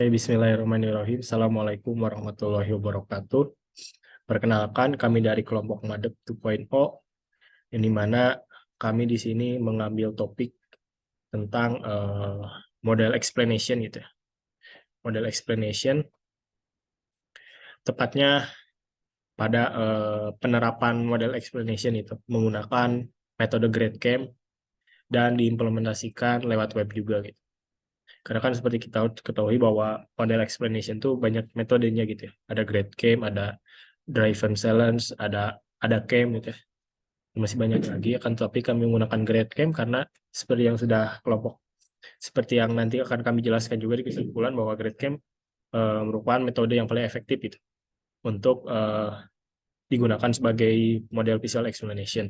Bismillahirrahmanirrahim. Assalamualaikum warahmatullahi wabarakatuh. Perkenalkan, kami dari kelompok Madep 2.0, yang dimana kami di sini mengambil topik tentang model explanation gitu ya. Model explanation, tepatnya pada penerapan model explanation itu menggunakan metode GradCamp dan diimplementasikan lewat web juga gitu. Karena kan seperti kita ketahui bahwa model explanation itu banyak metodenya gitu ya. Ada GradCamp, ada driven challenge, ada camp gitu ya. Masih banyak lagi akan tapi kami menggunakan GradCamp karena seperti yang sudah kelompok seperti yang nanti akan kami jelaskan juga di kesimpulan bahwa GradCamp merupakan metode yang paling efektif itu untuk digunakan sebagai model visual explanation.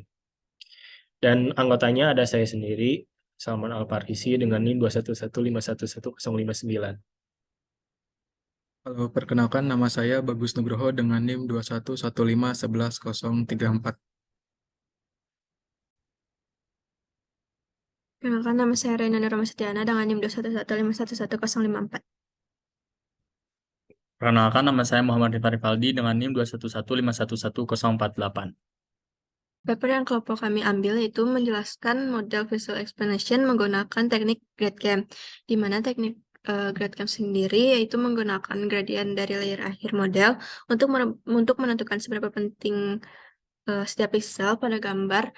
Dan anggotanya ada saya sendiri, Salman Al-Farhisi dengan NIM 21151111059. Halo, perkenalkan nama saya Bagus Nugroho dengan NIM 2115111034. Perkenalkan, nama saya Renanda Romastiana dengan NIM 21151111054. Perkenalkan, nama saya Muhammad Rifari Faldi dengan NIM 21151111048. Paper yang kelompok kami ambil itu menjelaskan model visual explanation menggunakan teknik GradCamp, di mana teknik GradCamp sendiri yaitu menggunakan gradient dari layer akhir model untuk menentukan seberapa penting setiap pixel pada gambar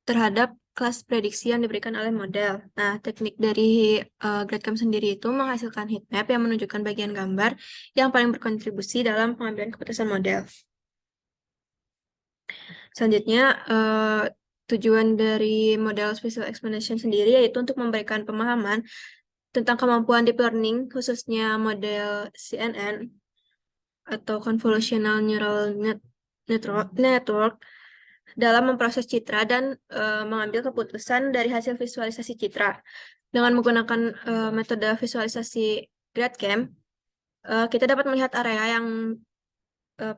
terhadap kelas prediksi yang diberikan oleh model. Nah, teknik dari GradCamp sendiri itu menghasilkan heatmap yang menunjukkan bagian gambar yang paling berkontribusi dalam pengambilan keputusan model. Selanjutnya, tujuan dari model spatial explanation sendiri yaitu untuk memberikan pemahaman tentang kemampuan deep learning, khususnya model CNN atau Convolutional Neural Network dalam memproses citra dan mengambil keputusan dari hasil visualisasi citra. Dengan menggunakan metode visualisasi GradCamp, kita dapat melihat area yang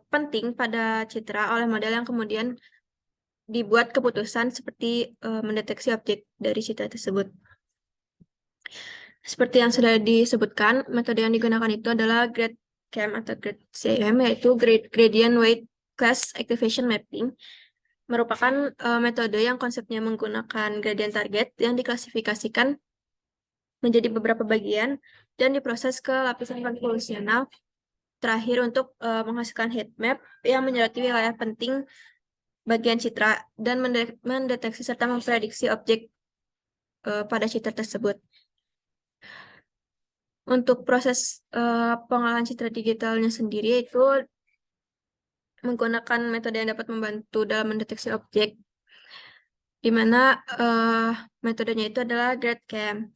penting pada citra oleh model yang kemudian dibuat keputusan seperti mendeteksi objek dari citra tersebut. Seperti yang sudah disebutkan, metode yang digunakan itu adalah GradCamp atau GradCAM, yaitu Gradient Weight Class Activation Mapping, merupakan metode yang konsepnya menggunakan gradient target yang diklasifikasikan menjadi beberapa bagian dan diproses ke lapisan konvolusional terakhir untuk menghasilkan heatmap yang menyoroti wilayah penting bagian citra dan mendeteksi serta memprediksi objek pada citra tersebut. Untuk proses pengolahan citra digitalnya sendiri itu menggunakan metode yang dapat membantu dalam mendeteksi objek, di mana metodenya itu adalah GradCamp.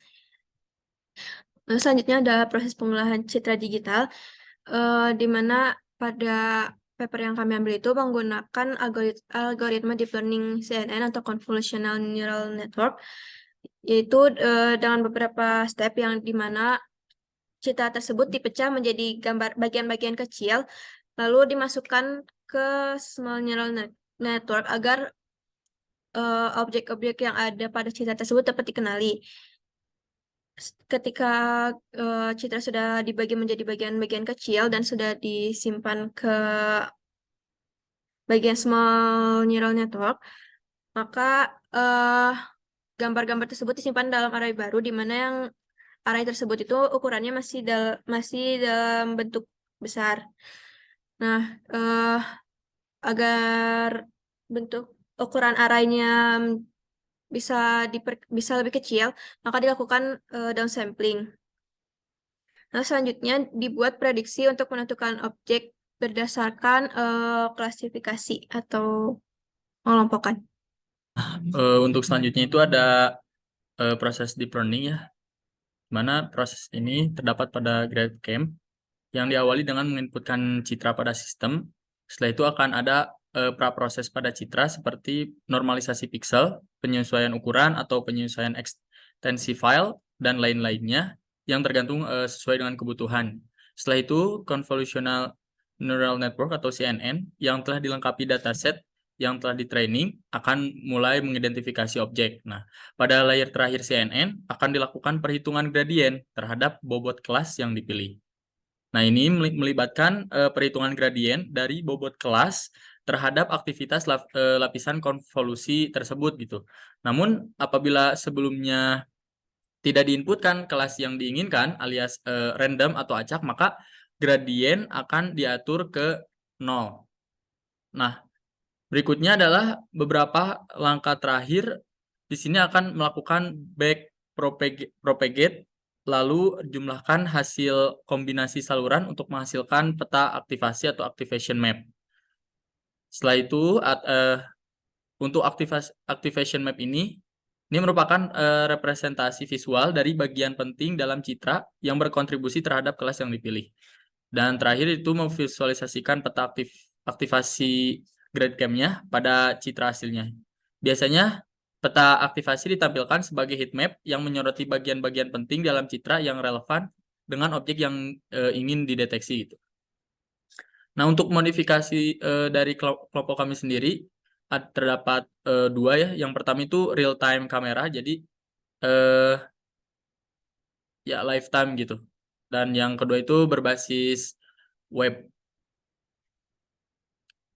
Lalu selanjutnya adalah proses pengolahan citra digital, di mana pada paper yang kami ambil itu menggunakan algoritma deep learning CNN atau Convolutional Neural Network, yaitu dengan beberapa step yang dimana citra tersebut dipecah menjadi bagian-bagian kecil, lalu dimasukkan ke small neural network agar objek-objek yang ada pada citra tersebut dapat dikenali. Ketika citra sudah dibagi menjadi bagian-bagian kecil dan sudah disimpan ke bagian small neural network, maka gambar-gambar tersebut disimpan dalam array baru, di mana yang array tersebut itu ukurannya masih dalam bentuk besar. Nah, agar bentuk ukuran arraynya bisa lebih kecil, maka dilakukan downsampling. Nah, selanjutnya dibuat prediksi untuk menentukan objek berdasarkan klasifikasi atau pengelompokan. Untuk selanjutnya itu ada proses deep learning ya, mana proses ini terdapat pada GradCamp yang diawali dengan menginputkan citra pada sistem. Setelah itu akan ada praproses pada citra seperti normalisasi pixel, penyesuaian ukuran atau penyesuaian ekstensi file, dan lain-lainnya yang tergantung sesuai dengan kebutuhan. Setelah itu, Convolutional Neural Network atau CNN yang telah dilengkapi dataset yang telah di-training akan mulai mengidentifikasi objek. Nah, pada layer terakhir CNN akan dilakukan perhitungan gradien terhadap bobot kelas yang dipilih. Nah, ini melibatkan perhitungan gradien dari bobot kelas terhadap aktivitas lapisan konvolusi tersebut gitu. Namun, apabila sebelumnya tidak diinputkan kelas yang diinginkan alias random atau acak, maka gradien akan diatur ke 0. Nah, berikutnya adalah beberapa langkah terakhir. Di sini akan melakukan back propagate, lalu jumlahkan hasil kombinasi saluran untuk menghasilkan peta aktivasi atau activation map. Setelah itu, untuk activation map ini merupakan representasi visual dari bagian penting dalam citra yang berkontribusi terhadap kelas yang dipilih. Dan terakhir itu memvisualisasikan peta aktivasi GradCam-nya pada citra hasilnya. Biasanya peta aktivasi ditampilkan sebagai heatmap yang menyoroti bagian-bagian penting dalam citra yang relevan dengan objek yang ingin dideteksi. Nah, untuk modifikasi dari kelompok kami sendiri terdapat 2 ya. Yang pertama itu real time kamera, jadi ya lifetime gitu. Dan yang kedua itu berbasis web.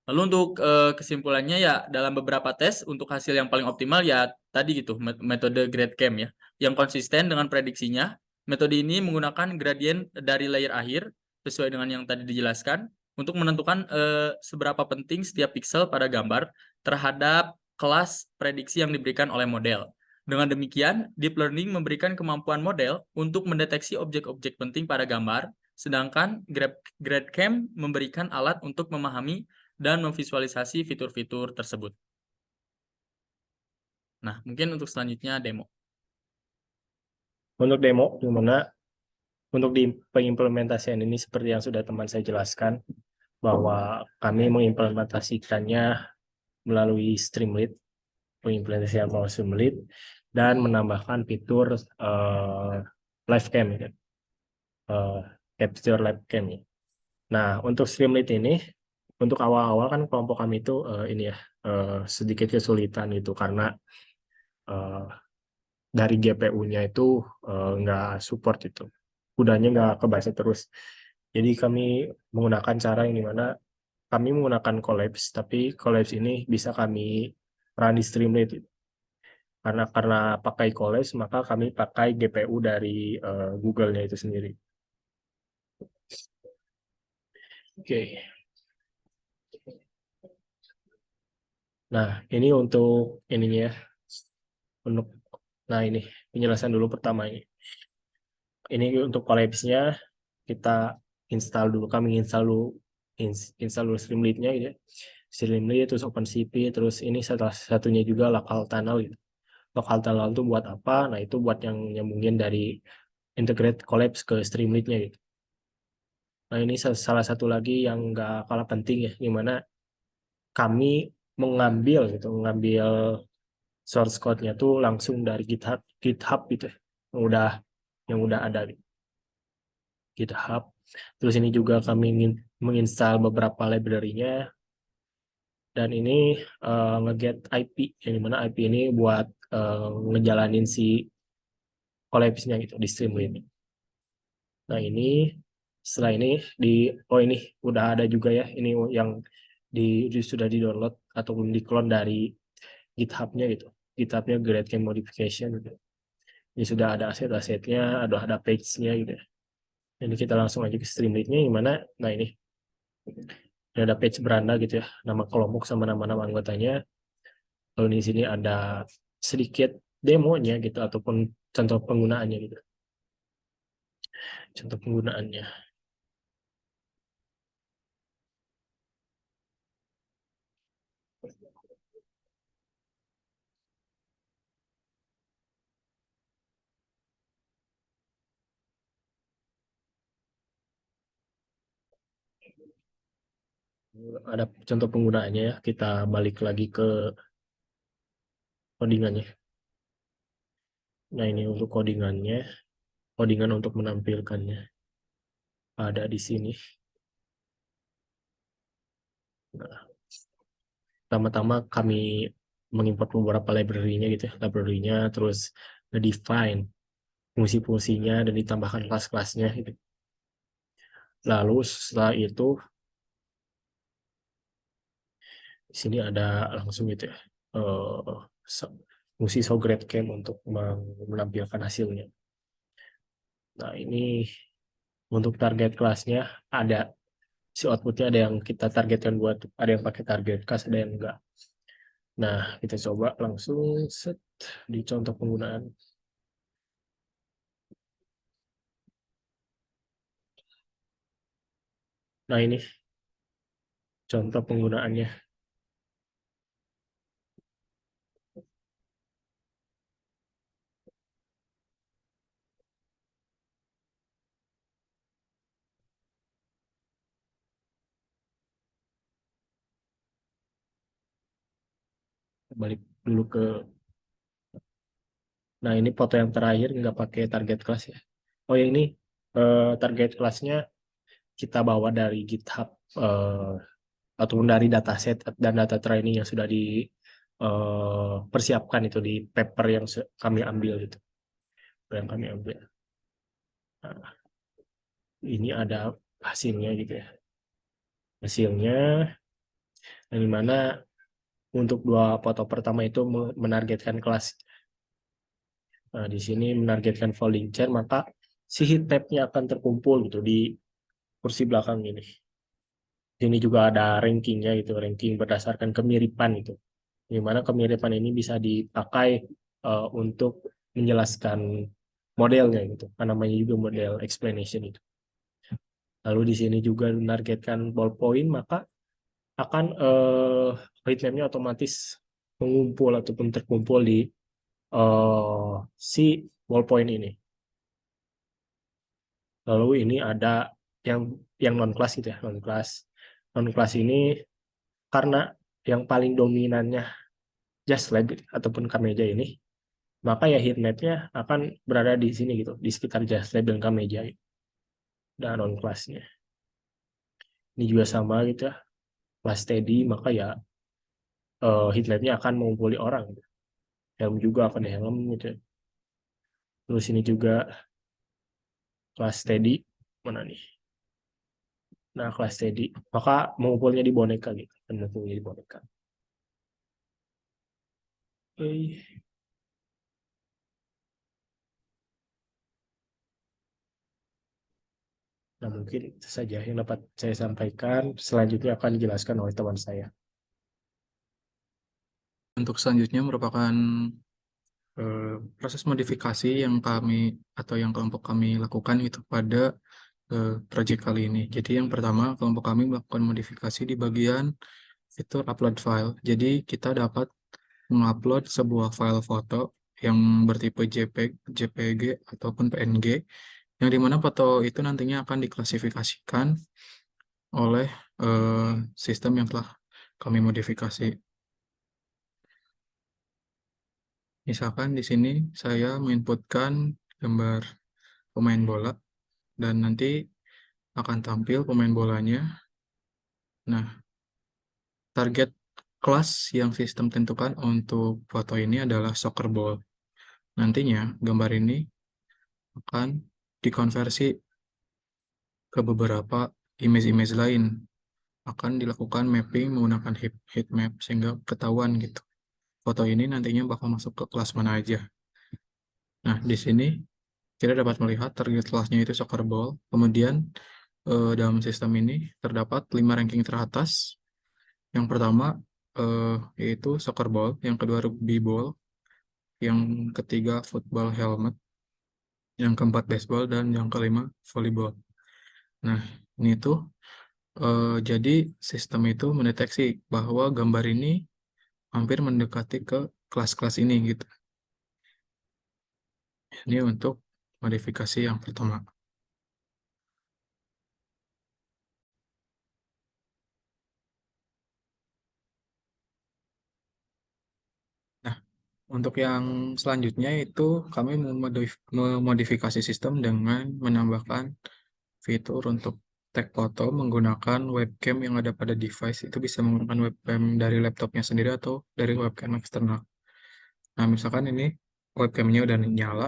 Lalu untuk kesimpulannya ya dalam beberapa tes untuk hasil yang paling optimal ya tadi gitu metode GradCam ya yang konsisten dengan prediksinya. Metode ini menggunakan gradien dari layer akhir sesuai dengan yang tadi dijelaskan untuk menentukan seberapa penting setiap pixel pada gambar terhadap kelas prediksi yang diberikan oleh model. Dengan demikian, deep learning memberikan kemampuan model untuk mendeteksi objek-objek penting pada gambar, sedangkan GradCam memberikan alat untuk memahami dan memvisualisasi fitur-fitur tersebut. Nah, mungkin untuk selanjutnya demo. Untuk demo, dimana untuk di pengimplementasian ini seperti yang sudah teman saya jelaskan, bahwa kami mengimplementasikannya melalui Streamlit, pengimplementasian melalui Streamlit, dan menambahkan fitur live cam, capture live cam. Nah, untuk Streamlit ini, untuk awal-awal kan kelompok kami itu ini ya sedikit kesulitan gitu karena dari GPU-nya itu nggak support itu, kudanya nggak kebaca terus. Jadi kami menggunakan cara yang dimana kami menggunakan Collapse, tapi Collapse ini bisa kami run di Streamlit. Karena pakai Collapse, maka kami pakai GPU dari Google-nya itu sendiri. Oke. Nah, ini untuk ininya ya. Nah, ini penjelasan dulu pertama ini. Ini untuk Collapse-nya kita install dulu. Kami install dulu Streamlit-nya gitu ya. Streamlit, terus OpenCV, terus ini salah satunya juga local tunnel gitu. Local tunnel itu buat apa? Nah, itu buat yang nyambungin dari integrate Collapse ke Streamlit-nya gitu. Nah, ini salah satu lagi yang nggak kalah penting ya, gimana kami mengambil source code-nya tuh langsung dari GitHub gitu ya, yang udah ada di GitHub. Terus ini juga kami menginstal beberapa library-nya, dan ini nge-get IP, yang dimana IP ini buat ngejalanin si Collapse-nya gitu di Streamlit. Nah, ini setelah ini ini udah ada juga ya, ini yang sudah di-download ataupun di-clone dari GitHub-nya gitu. GitHub-nya GradCam Modification gitu. Ini sudah ada aset-asetnya, ada page-nya gitu. Ini kita langsung aja ke Streamlit-nya gimana? Nah, ini ada page beranda gitu ya, nama kelompok sama nama-nama anggotanya. Lalu di sini ada sedikit demonya gitu ataupun contoh penggunaannya gitu. Contoh penggunaannya. Ada contoh penggunaannya ya. Kita balik lagi ke codingannya. Nah, ini untuk codingannya. Codingan untuk menampilkannya ada di sini. Nah, Pertama-tama kami mengimport beberapa library-nya gitu ya, library-nya, terus nge-define fungsi-fungsinya dan ditambahkan kelas-kelasnya gitu. Lalu setelah itu di sini ada langsung gitu ya, fungsi SoGradCamp untuk menampilkan hasilnya. Nah, ini untuk target kelasnya ada si outputnya, ada yang kita targetkan buat, ada yang pakai target kelas, ada yang enggak. Nah, kita coba langsung set di contoh penggunaan. Nah, ini contoh penggunaannya. Balik dulu ke, nah ini foto yang terakhir nggak pakai target kelas ya. Oh ya, ini target kelasnya kita bawa dari GitHub, ataupun dari dataset dan data training yang sudah persiapkan itu di paper yang kami ambil gitu, yang kami ambil. Nah, ini ada hasilnya gitu ya. Hasilnya yang dimana untuk dua foto pertama itu menargetkan kelas. Nah, di sini menargetkan folding chair, maka si heat map-nya akan terkumpul gitu di kursi belakang ini. Ini juga ada rankingnya gitu, ranking berdasarkan kemiripan itu. Di mana kemiripan ini bisa dipakai untuk menjelaskan modelnya gitu. Karena namanya juga model explanation itu. Lalu di sini juga menargetkan ballpoint, maka akan heat map-nya otomatis mengumpul ataupun terkumpul di si ballpoint ini. Lalu ini ada yang non class gitu ya, non class. Non class ini karena yang paling dominannya Just Lab ataupun Kameja ini, maka ya heatmap-nya akan berada di sini gitu, di sekitar Just Lab dan Kameja dan non class-nya. Ini juga sama gitu ya, class steady, maka ya heatmap-nya akan mengumpuli orang gitu. Helm juga akan helm gitu ya. Terus ini juga class steady, mana nih? Nah, class steady, maka mengumpulnya di boneka gitu, mengumpulnya di boneka. Oke. Nah, mungkin itu saja yang dapat saya sampaikan. Selanjutnya akan dijelaskan oleh teman saya. Untuk selanjutnya merupakan proses modifikasi yang kami atau yang kelompok kami lakukan itu pada project kali ini. Jadi yang pertama, kelompok kami melakukan modifikasi di bagian fitur upload file. Jadi kita dapat mengupload sebuah file foto yang bertipe JPEG, JPG, ataupun PNG, yang dimana foto itu nantinya akan diklasifikasikan oleh sistem yang telah kami modifikasi. Misalkan di sini saya menginputkan gambar pemain bola dan nanti akan tampil pemain bolanya. Nah, target kelas yang sistem tentukan untuk foto ini adalah soccer ball. Nantinya gambar ini akan dikonversi ke beberapa image-image lain. Akan dilakukan mapping menggunakan heat map sehingga ketahuan gitu. Foto ini nantinya bakal masuk ke kelas mana aja. Nah, di sini kita dapat melihat target kelasnya itu soccer ball. Kemudian dalam sistem ini terdapat 5 ranking teratas. Yang pertama yaitu soccer ball, yang kedua rugby ball, yang ketiga football helmet, yang keempat baseball, dan yang kelima volleyball. Nah, ini tuh jadi sistem itu mendeteksi bahwa gambar ini hampir mendekati ke kelas-kelas ini gitu. Ini untuk modifikasi yang pertama. Nah, untuk yang selanjutnya itu kami memodifikasi sistem dengan menambahkan fitur untuk tag foto menggunakan webcam yang ada pada device. Itu bisa menggunakan webcam dari laptopnya sendiri atau dari webcam eksternal. Nah, misalkan ini webcamnya udah nyala.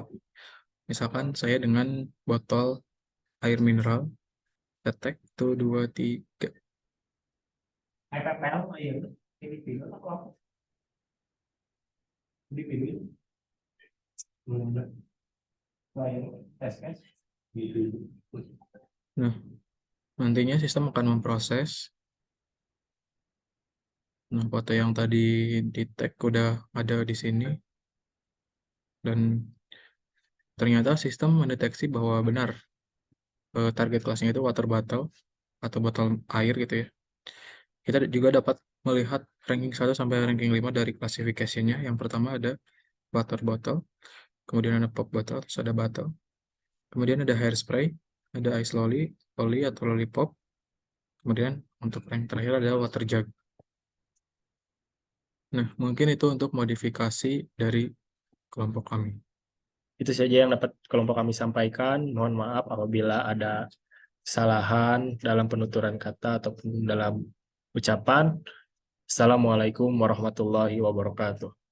Misalkan saya dengan botol air mineral, tag 1, 2, 3. Nah, nantinya sistem akan memproses. Nah, foto yang tadi di tag udah ada di sini. Dan ternyata sistem mendeteksi bahwa benar target kelasnya itu water bottle atau botol air gitu ya. Kita juga dapat melihat ranking 1 sampai ranking 5 dari klasifikasinya. Yang pertama ada water bottle, kemudian ada pop bottle, terus ada bottle. Kemudian ada hairspray, ada ice lolly atau lollipop. Kemudian untuk rank terakhir ada water jug. Nah, mungkin itu untuk modifikasi dari kelompok kami. Itu saja yang dapat kelompok kami sampaikan. Mohon maaf apabila ada kesalahan dalam penuturan kata ataupun dalam ucapan. Assalamualaikum warahmatullahi wabarakatuh.